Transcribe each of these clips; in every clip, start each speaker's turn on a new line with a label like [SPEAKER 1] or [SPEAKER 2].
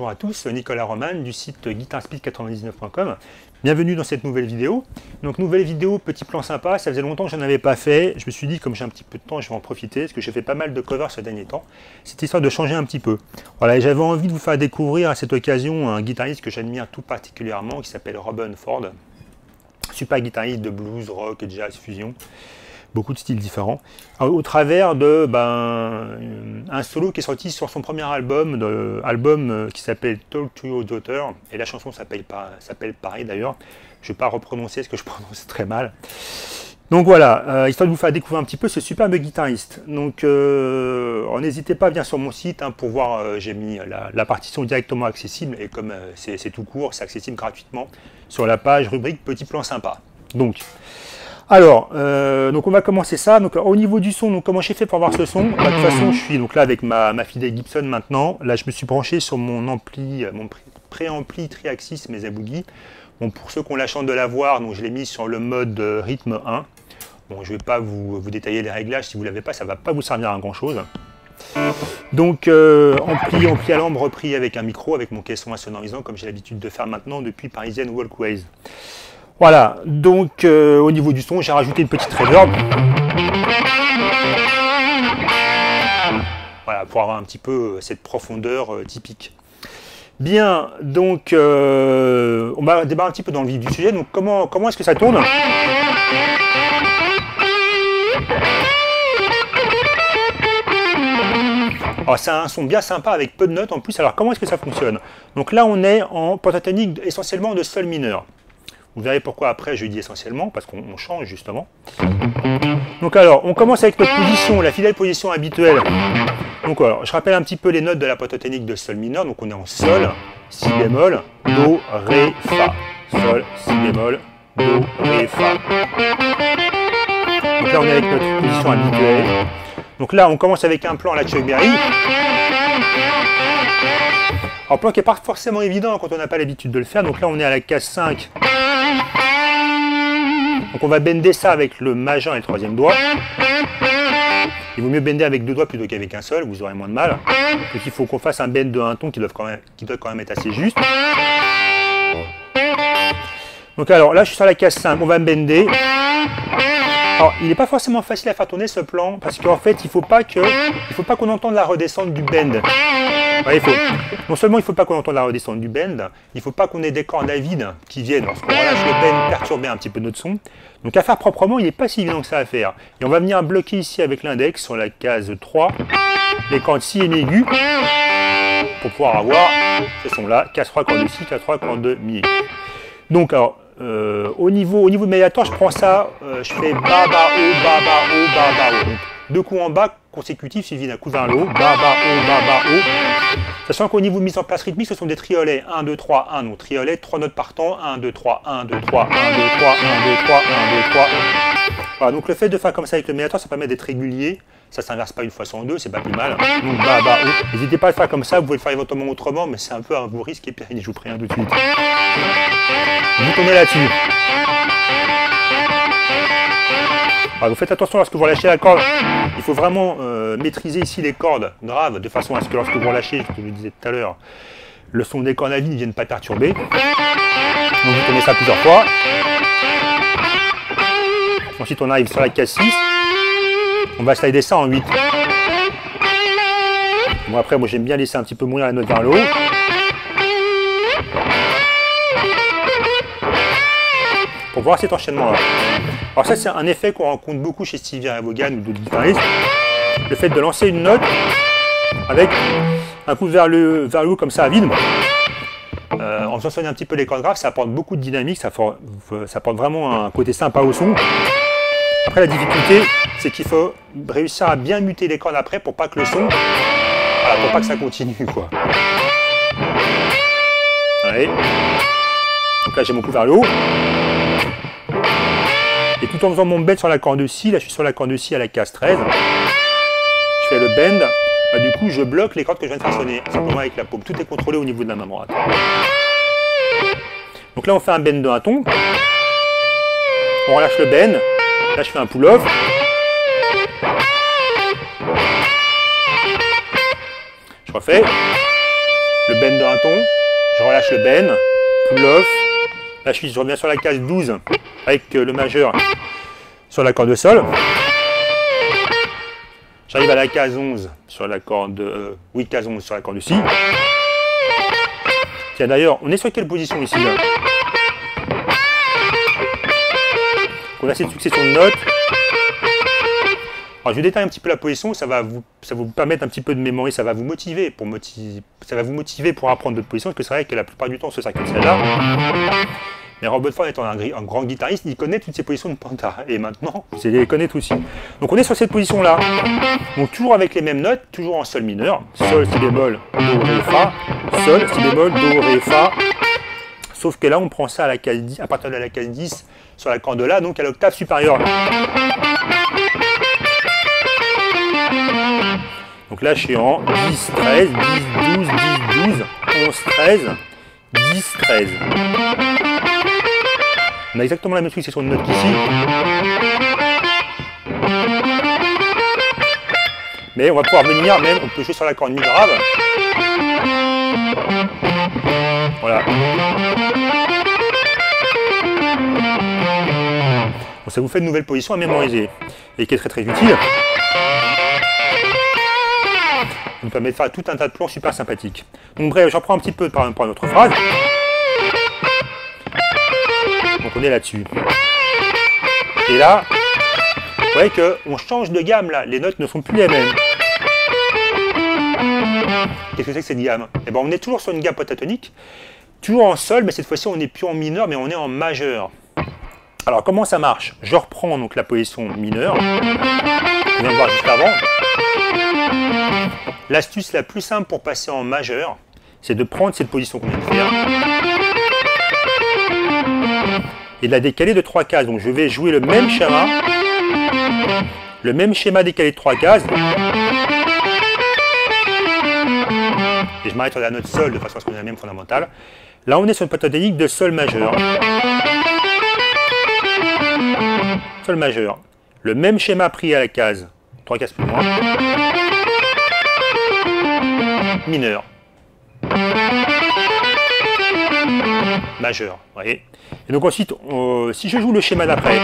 [SPEAKER 1] bonjour à tous, Nicolas Roman du site guitarspeed99.com. Bienvenue dans cette nouvelle vidéo. Donc nouvelle vidéo, petit plan sympa, ça faisait longtemps que je n'en avais pas fait. Je me suis dit, comme j'ai un petit peu de temps, je vais en profiter, parce que j'ai fait pas mal de covers ces derniers temps. C'est histoire de changer un petit peu. Voilà, j'avais envie de vous faire découvrir à cette occasion un guitariste que j'admire tout particulièrement, qui s'appelle Robben Ford. Super guitariste de blues, rock, jazz, fusion. Beaucoup de styles différents, au travers de un solo qui est sorti sur son premier album, qui s'appelle Talk to Your Daughter, et la chanson s'appelle pareil d'ailleurs, je ne vais pas reprononcer parce que je prononce très mal. Donc voilà, histoire de vous faire découvrir un petit peu ce superbe guitariste. Donc n'hésitez pas à venir sur mon site pour voir, j'ai mis la partition directement accessible, et comme c'est tout court, c'est accessible gratuitement sur la page rubrique Petit plan sympa. Alors, donc on va commencer ça. Donc au niveau du son, donc comment j'ai fait pour avoir ce son? De toute façon, je suis donc là avec ma fidèle Gibson maintenant. Là, je me suis branché sur mon ampli, mon préampli Triaxis Mesa Boogie. Bon, pour ceux qui ont la chance de l'avoir, donc je l'ai mis sur le mode rythme 1. Bon, je ne vais pas vous détailler les réglages. Si vous ne l'avez pas, ça ne va pas vous servir à grand chose. Donc ampli à lampe repris avec un micro, avec mon caisson insonorisant, comme j'ai l'habitude de faire maintenant depuis Parisienne Walkways. Voilà, donc au niveau du son, j'ai rajouté une petite reverb. Voilà, pour avoir un petit peu cette profondeur typique. Bien, donc on va démarrer un petit peu dans le vif du sujet. Donc comment est-ce que ça tourne? Alors c'est un son bien sympa avec peu de notes en plus. Alors comment est-ce que ça fonctionne? Donc là on est en pentatonique essentiellement de sol mineur. Vous verrez pourquoi après je dis essentiellement, parce qu'on change justement. Donc alors, on commence avec notre position, la fidèle position habituelle. Donc alors, je rappelle un petit peu les notes de la pentatonique de sol mineur. Donc on est en sol, si bémol, do, ré, fa. Sol, si bémol, do, ré, fa. Donc là on est avec notre position habituelle. Donc là on commence avec un plan à la Chuck Berry. Alors plan qui n'est pas forcément évident quand on n'a pas l'habitude de le faire. Donc là on est à la case 5. Donc on va bender ça avec le majeur et le troisième doigt. Il vaut mieux bender avec deux doigts plutôt qu'avec un seul, vous aurez moins de mal. Donc il faut qu'on fasse un bend de un ton qui doit quand même être assez juste. Donc alors là je suis sur la case 5, on va me bender. Alors il n'est pas forcément facile à faire tourner ce plan, parce qu'en fait il ne faut pas qu'on entende la redescente du bend. Ouais, non seulement il ne faut pas qu'on entende la redescente du bend, il ne faut pas qu'on ait des cordes à vide qui viennent lorsqu'on relâche le bend perturber un petit peu notre son. Donc à faire proprement, il n'est pas si évident que ça à faire. Et on va venir bloquer ici avec l'index sur la case 3, les cordes si et mi aigu, pour pouvoir avoir ce son là, case 3, corde de si, case 3, corde de mi aigu. Donc alors, au niveau de médiator, je prends ça, je fais ba, ba, o, ba, ba, o, ba, ba, o. Donc, deux coups en bas consécutifs suivis d'un coup vers le haut, ba, ba, o, ba, ba, o. Sachant qu'au niveau de mise en place rythmique, ce sont des triolets 1, 2, 3, 1, donc triolet, 3 notes par temps, 1, 2, 3, 1, 2, 3, 1, 2, 3, 1, 2, 3, 1, 2, 3. Voilà, donc le fait de faire comme ça avec le médiator, ça permet d'être régulier. Ça ne s'inverse pas une fois sur deux, c'est pas plus mal. Donc ba, ba, o. N'hésitez pas à le faire comme ça, vous pouvez le faire éventuellement autrement, mais c'est un peu un vos risques et périls, je vous préviens tout de suite. Vous tournez là-dessus. Alors, vous faites attention lorsque vous relâchez la corde, il faut vraiment maîtriser ici les cordes graves, de façon à ce que lorsque vous relâchez, ce que je vous disais tout à l'heure, le son des cordes à vide ne vienne pas perturber. Donc vous tournez ça plusieurs fois. Ensuite on arrive sur la case 6, on va slider ça en 8. Bon après moi j'aime bien laisser un petit peu mourir la note vers le haut. Pour voir cet enchaînement là. Alors ça c'est un effet qu'on rencontre beaucoup chez Stevie Ray Vaughan ou d'autres guitaristes. Le fait de lancer une note avec un coup vers le haut comme ça à vide. En faisant sonner un petit peu les cordes graves, ça apporte beaucoup de dynamique, ça apporte vraiment un côté sympa au son. Après la difficulté, c'est qu'il faut réussir à bien muter les cordes après pour pas que le son, voilà, pour pas que ça continue quoi. Allez. Donc là j'ai mon coup vers le haut. Et tout en faisant mon bend sur la corde de si, là je suis sur la corde de si à la case 13, je fais le bend, bah, du coup je bloque les cordes que je viens de faire sonner, simplement avec la paume, tout est contrôlé au niveau de la main droite. Donc là on fait un bend de un ton, on relâche le bend, là je fais un pull-off, je refais, le bend d'un ton, je relâche le bend, pull off, là je reviens sur la case 12 avec le majeur sur la corde de sol. J'arrive à la case 11 sur la corde, case 11 sur la corde de si. Tiens d'ailleurs, on est sur quelle position ici là? On a cette succession de notes. Alors je détaille un petit peu la position, ça va vous permettre un petit peu de mémoire, ça va vous motiver pour apprendre d'autres positions, parce que c'est vrai que la plupart du temps ce sera que celle-là. Mais Robert Ford étant un grand guitariste, il connaît toutes ces positions de penta, et maintenant vous allez les connaître aussi. Donc on est sur cette position-là, donc toujours avec les mêmes notes, toujours en sol mineur, sol, si bémol, do, ré, fa, sol, si bémol, do, ré, fa. Sauf que là on prend ça à la case 10, à partir de la case 10 sur la corde de la, donc à l'octave supérieure. Donc là je suis en 10, 13, 10, 12, 10, 12, 11, 13, 10, 13. On a exactement la même succession de notes qu'ici. Mais on va pouvoir venir, même, on peut jouer sur la corde mi grave. Voilà. Bon, ça vous fait de nouvelles positions à mémoriser. Et qui est très très utile. Ça nous permet de faire tout un tas de plans super sympathiques. Donc bref, j'en prends un petit peu par une autre phrase. Donc on est là-dessus. Et là, vous voyez qu'on change de gamme là, les notes ne sont plus les mêmes. Qu'est-ce que c'est que cette gamme? Eh bien on est toujours sur une gamme pentatonique, toujours en sol, mais cette fois-ci on n'est plus en mineur, mais on est en majeur. Alors comment ça marche? Je reprends donc la position mineure, on vient de voir juste avant. L'astuce la plus simple pour passer en majeur, c'est de prendre cette position qu'on vient de faire et de la décaler de 3 cases. Donc je vais jouer le même schéma décalé de 3 cases. Et je m'arrête sur la note sol de façon à ce qu'on ait la même fondamentale. Là on est sur une pentatonique de sol majeur. Sol majeur. Le même schéma pris à la case, 3 cases plus loin. Mineur. Majeur, vous voyez. Et donc ensuite, si je joue le schéma d'après,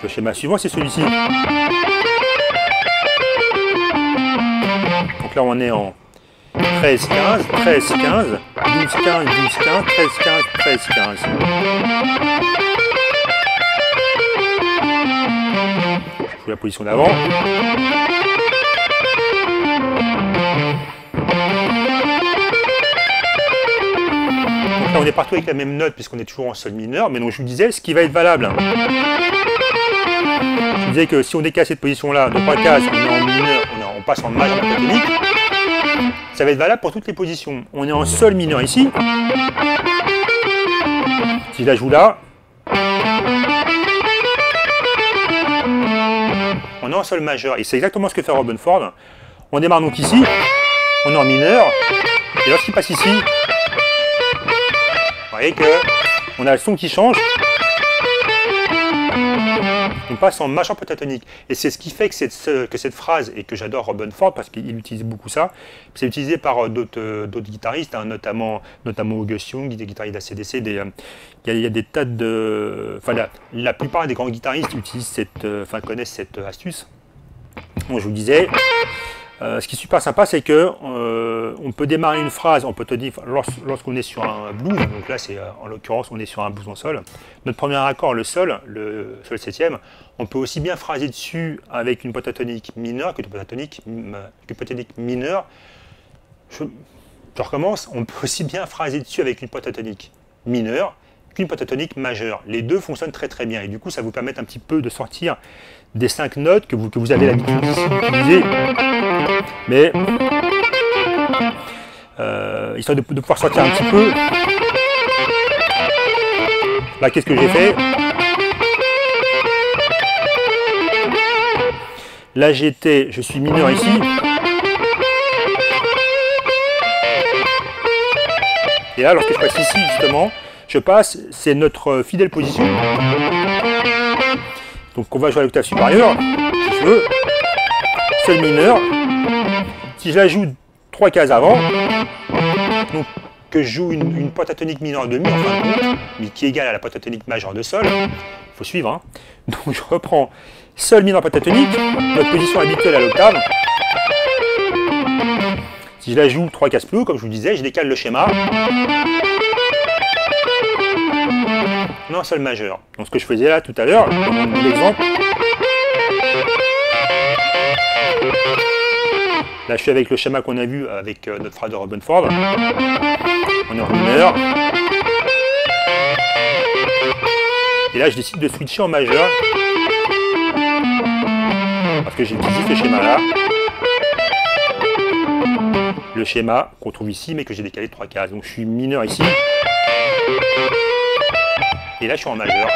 [SPEAKER 1] le schéma suivant c'est celui-ci. Donc là on est en 13, 15, 13, 15, 12, 15, 12, 15, 13, 15, 13, 15. Je joue la position d'avant. Donc là on est partout avec la même note puisqu'on est toujours en sol mineur, mais donc je vous disais ce qui va être valable. Je vous disais que si on décale cette position-là de 3 cases, on est en mineur, on passe en majeur pentatonique. Ça va être valable pour toutes les positions. On est en sol mineur ici. Si je la joue là, on est en sol majeur. Et c'est exactement ce que fait Robert Ford. On démarre donc ici, on est en mineur. Et lorsqu'il passe ici, vous voyez qu'on a le son qui change. On passe en majeur pentatonique. Et c'est ce qui fait que cette phrase, et que j'adore Robert Ford, parce qu'il utilise beaucoup ça, c'est utilisé par d'autres guitaristes, hein, notamment August Young, des guitaristes d'ACDC. Il y a des tas de... Enfin, la plupart des grands guitaristes connaissent cette astuce. Donc, je vous disais, ce qui est super sympa, c'est que on peut démarrer une phrase en pentatonique lorsqu'on est sur un blues. Donc là, en l'occurrence, on est sur un blues en sol. Notre premier accord, le sol 7e, on peut aussi bien phraser dessus avec une pentatonique mineure que une pentatonique mineure. Je recommence, on peut aussi bien phraser dessus avec une pentatonique mineure qu'une pentatonique majeure. Les deux fonctionnent très très bien et du coup, ça vous permet un petit peu de sortir des 5 notes que vous avez l'habitude d'utiliser. Mais histoire de pouvoir sortir un petit peu. Là, qu'est-ce que j'ai fait? Là, je suis mineur ici. Et là, lorsque je passe ici, justement, c'est notre fidèle position. Donc, on va jouer à l'octave supérieure, si je veux. Sol mineur. Si je la joue 3 cases avant, donc que je joue une pentatonique mineure de mi en fin de compte, mais qui est égale à la pentatonique majeure de sol, il faut suivre, hein. Donc je reprends sol mineur pentatonique, notre position habituelle à l'octave. Si je la joue 3 cases plus haut, comme je vous disais, je décale le schéma. Non, sol majeur. Donc ce que je faisais là tout à l'heure, dans l'exemple, là je suis avec le schéma qu'on a vu avec notre phrase de Robbenford. On est en mineur. Et là je décide de switcher en majeur. Parce que j'ai utilisé ce schéma là. Le schéma qu'on trouve ici mais que j'ai décalé de 3 cases. Donc je suis mineur ici. Et là je suis en majeur.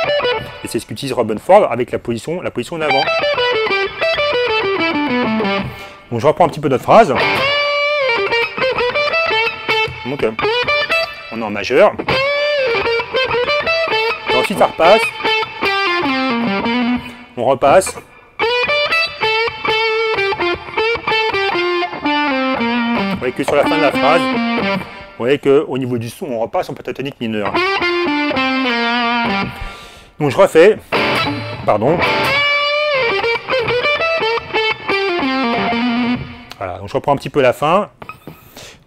[SPEAKER 1] Et c'est ce qu'utilise Robbenford avec la position d'avant. Donc je reprends un petit peu notre phrase. Donc on est en majeur. Et ensuite ça repasse. On repasse. Vous voyez que sur la fin de la phrase, vous voyez qu'au niveau du son, on repasse en pentatonique mineure. Donc je refais. Pardon. Voilà, donc je reprends un petit peu la fin.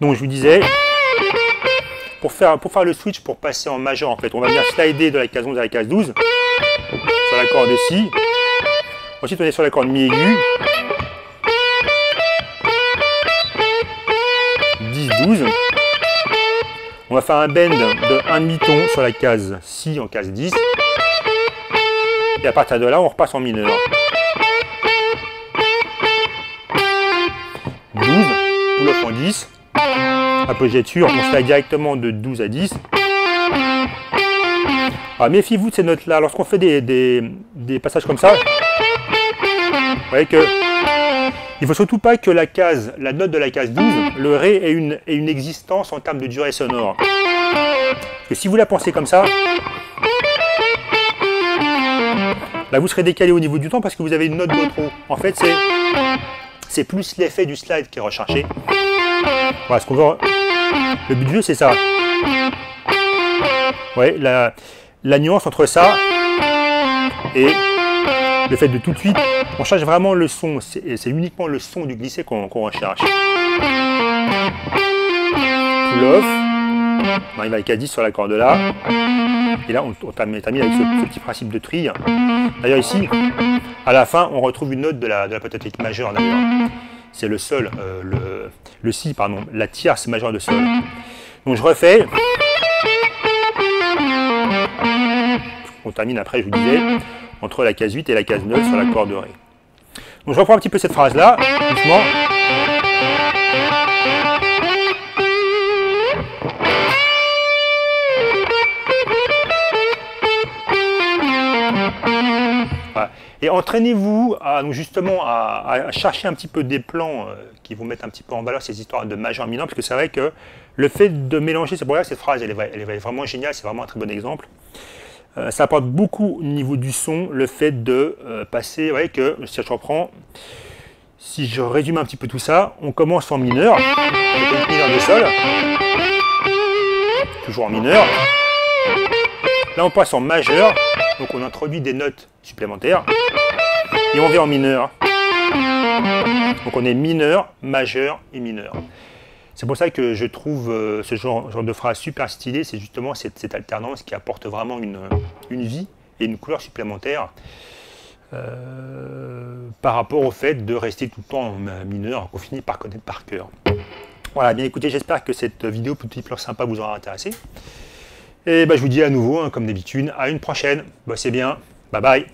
[SPEAKER 1] Donc je vous disais, pour faire le switch, pour passer en majeur, en fait, on va venir slider de la case 11 à la case 12 sur l'accord de Si. Ensuite, on est sur l'accord de Mi aigu. 10, 12. On va faire un bend de 1 demi-ton sur la case Si en case 10. Et à partir de là, on repasse en mineur. 12, pull-off en 10. Appoggiature, on slide directement de 12 à 10. Alors, méfiez-vous de ces notes-là. Lorsqu'on fait des passages comme ça, vous voyez que il ne faut surtout pas que la note de la case 12, le Ré, ait une existence en termes de durée sonore. Parce que si vous la pensez comme ça, là vous serez décalé au niveau du temps parce que vous avez une note de trop. En fait, c'est plus l'effet du slide qui est recherché. Voilà, ce qu'on veut. Le but du jeu, c'est ça. Ouais, la nuance entre ça et le fait de tout de suite, on cherche vraiment le son. C'est uniquement le son du glissé qu'on recherche. Pull-off. On arrive avec A10 sur l'accord de La. Et là, on termine avec ce petit principe de trille. D'ailleurs, ici, à la fin, on retrouve une note de la pentatonique majeure. D'ailleurs, c'est le sol, le Si, pardon, la tierce majeure de sol. Donc, je refais. On termine après, je vous disais, entre la case 8 et la case 9 sur l'accord de Ré. Donc, je reprends un petit peu cette phrase-là, doucement. Voilà. Et entraînez-vous justement à chercher un petit peu des plans qui vont mettre un petit peu en valeur ces histoires de majeur mineur, parce que c'est vrai que le fait de mélanger, c'est pour ça que cette phrase elle est vraiment géniale, c'est vraiment un très bon exemple. Ça apporte beaucoup au niveau du son, le fait de passer, vous voyez que si je reprends, si je résume un petit peu tout ça, on commence en mineur, avec une mineur de sol, toujours en mineur. Là on passe en majeur, donc on introduit des notes supplémentaires, et on vient en mineur. Donc on est mineur, majeur et mineur. C'est pour ça que je trouve ce genre de phrase super stylée, c'est justement cette alternance qui apporte vraiment une vie et une couleur supplémentaire par rapport au fait de rester tout le temps en mineur qu'on finit par connaître par cœur. Voilà, bien écoutez, j'espère que cette vidéo petit plan sympa vous aura intéressé. Et je vous dis à nouveau, comme d'habitude, à une prochaine. Bossez bien, bye bye.